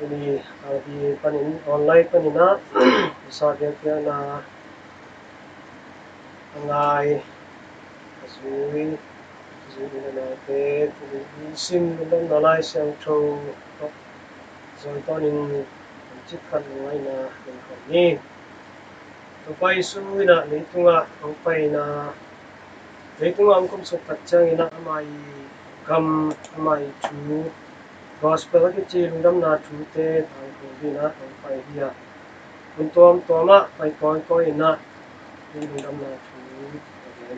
ini di panin online panina Missa Biakpiakna ngai zui na te Nisim Lungdamna Lai Siangtho rồi tonin chit kan ngai na ni to pai su na leitungah ang pai na leitungah ang kum sok tachang ina amai gam amai chu gospel ke chi lungdamna thu te thang thi na ang pai dia untom toma pai koi na lungdamna thu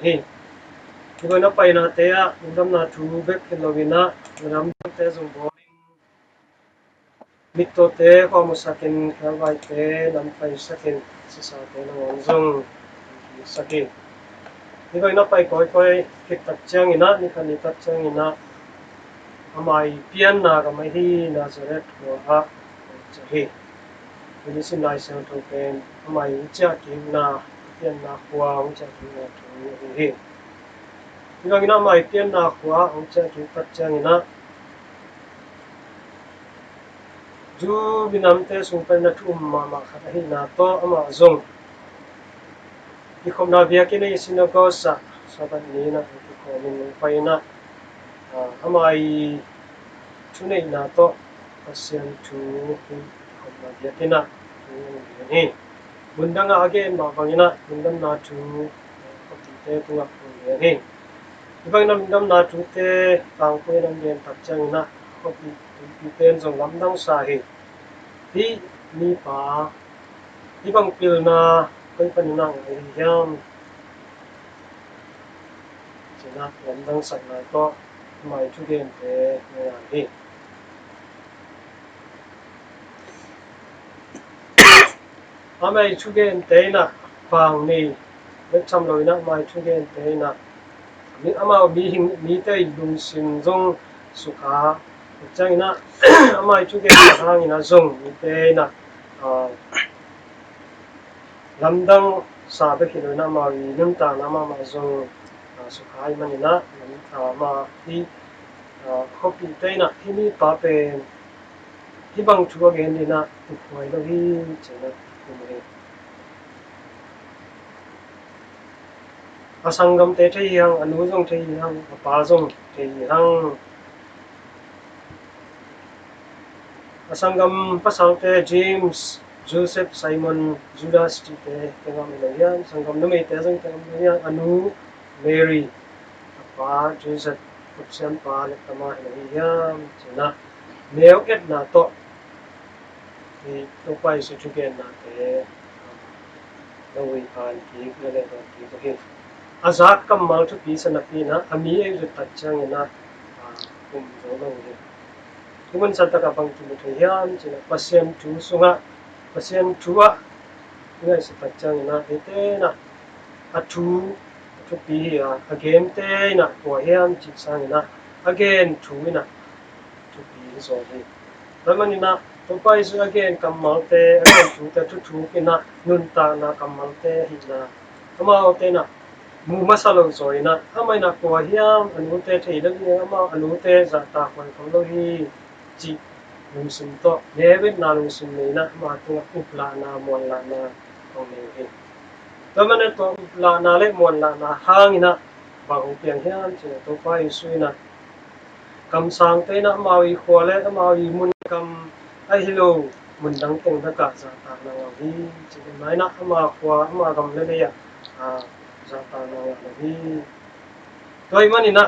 ni Iba na pai na te a lungdamna thu bek lovina ram te zong boring mito te ko musakin kalwai te lam pai sakin sa te na ngonzong sakin Iba na pai koi ke tachang ina ni kan ni tachang ina amai pian na ka mai hi Nazareth ko a chahi Nisim Lai Siangtho pen amai cha ki na pian na kwa cha ki na thu hi Iba ina mai pian na kwa cha ki tachang ina ju binamte sungpai na thu ma kha hi na to ama zong I khom na biakine sinago sa ban ni na ki ko min pai na amai thunei na to pasien thu hi khom na biakina thu ni bundanga again ma bangina lungdamna thu te tunga ni ibang na lungdamna thu te tang ko nam gen tachang na kopi ten zong lamdang sa hi ni pa ibang pil na koi paninang hiam china lamdang sa na to mai thu gen te na hi amai thu gen te na pang ni let cham loi na mai thu gen te na mi ama mi te lung sim zong sukha chang na amai thu gen hang ina zong mi te na lamdang sa be khiloi na ma wi Nautaang na ma zong sukha I manina ma hi Khuppi te na hi mi pa pen hi bang thu again ni na tu khoi lo hi chena kumre asangam te thei hang anu zong thei hang pa zong thei hang asangam pasal te James Joseph Simon Judas te tengam loyan sangam no me te zong tengam loyan anu Mary pa Joseph kupsiam pa le tama loyan chena neo et na to thì tôi quay sự chú kiện là cái đâu vậy phải thì cái này là thì có hiện azak kam mal thu pi sana pi na ami e ju tachang na kum zo lo ni kumun santa ka bang tu thu hiam china pasien thu sunga pasien thua ngai sa tachang na ete na thu pi again te na to hiam chi sang na again thu na thu pi zo ni ramani na to pai su again kamal te again thu ta thu ina nun ta na kamal te hi na kamal te na mu masalo zoi na amai na ko hiam anu te thei lo ni ama anu te za ta khoi ko lo hi chi lung sim to nevet na lung sim nei na ma tu upla na mon la na ko nei hi ramani to upla na le mon la na hang ina ba u piang hiam chi to pai su na kam sang te na mawi khole mawi mun kam ai hello mun dang teng da ka za ta na hi chi mai na ama khwa ama gam le ya za ta na hi toi mani na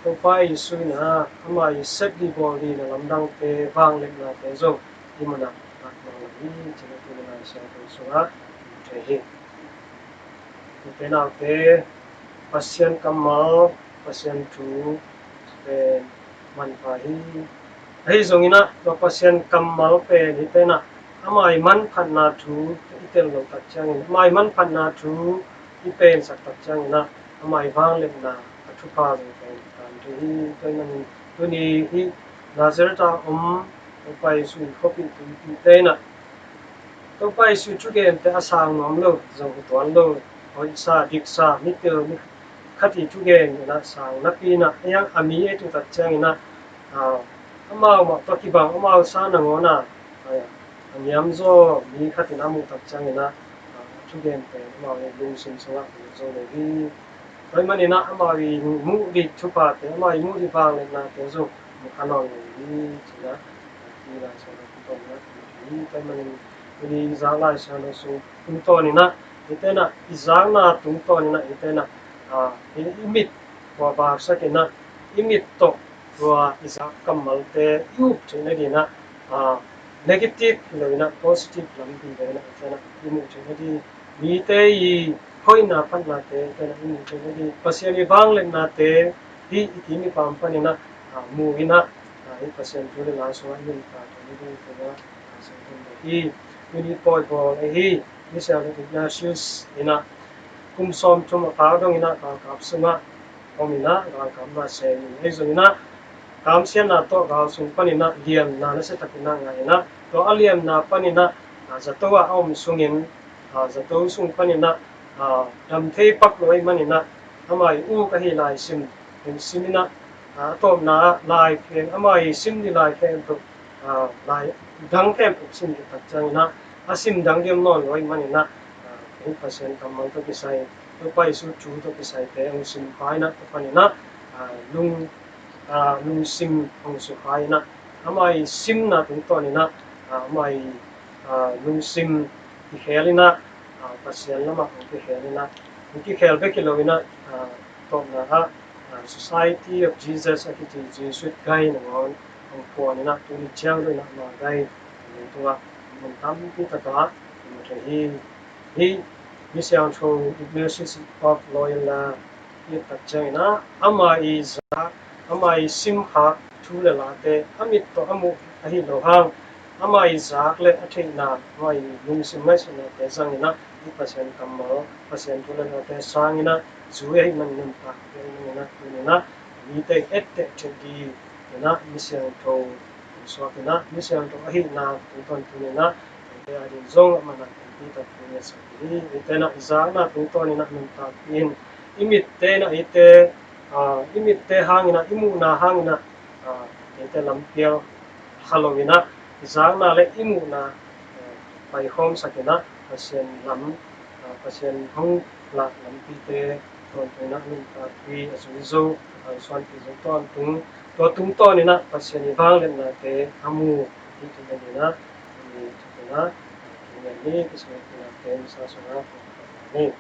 to pai su na ama I set di body na lamdang te bang le na te zo di mana na hi chi na na sa to so ha te hi te na te pasien kamal pasien tu pe man pa hi hei zong ina to pasien kamal pe ni te na amai man phat na thu itel lo tak chang mai man phat na thu I pen sak tak chang na amai wang le na thu pa lo pe tan tu hi to man tu ni hi Nazareth to pai su Khuppi tu te na to pai su chu gen te asang nom lo zong tuan lo oi sa dik sa mi te mi khati chu gen na sang na pi na yang ami e tu tak chang na amao ma to ki bang amao sa na ngona anh em zo mi khát thì namu tập trang ina chú game về mà về lung sim sung á zo này đi với mình ina mà vì mu đi chụp phạt thì mà mu đi vàng lên na thì zo một khả năng đi chỉ là đi là sau đó cũng còn đi với mình đi giang lại sau đó số tung to nina itu na giang na tung to nina itu na imit và bà sa cái na imit to và giang kamal te yup cho nên đi na negative loina positive lambi loina kana imu chedi mite I hoina panna te kana imu chedi pasiani bang len na te di itimi pampani na mu ina I pasian pure la so yin ta to ni kana I uni poi bo hi Missa Biakpiakna ina kumsom chuma ka dong ina ka kapsunga omina ka kamna se ni ezuna kam sian na to ga sung panina liam na se takina ngaina to aliam na panina zatowa om sungin zato sung panina dam thei pak loi manina amai u ka hi lai sim simina to na lai khen amai sim ni lai khen to lai dang khen sim tak changina asim dang diam no loi manina 1% kamal to kisai to pai su chu to kisai te ang sim paina to panina lung lung sim hong su hai na amai sim na tung to ni na amai lung sim ki khelina pasial na ma ki khelina ki khel be kilowina to na ha Society of Jesus aki ji Jesus gai na ngon hong po ni na tu ni chiang do na ma gai leitungah mun tam ki ta ta mu the hi siangthho University of Loyola I tak changina amai amai sim ha thule late amit to amu ahi lohang amai zak le athina mai lung sim mai sina te sangina I pasien kammo pasien thule late sangina zuei man nim pa na tunina mite ette chedi na misiang tho swakina misiang tho ahi na ton tunina te adin zong mana ti ta tunia sakini itena izana tungtoni na min ta pin imit te na ite imit te hangina imuna hangina ite lampiang halowina izana le imuna pai hom sakina pasien lam pasien hong la lampi te ton tuna min ta pi azuzo swan pi zo ton tung to tung to ni na pasien ibang len na te amu ite ni na ni tuna ni kisah tuna te sa sa ni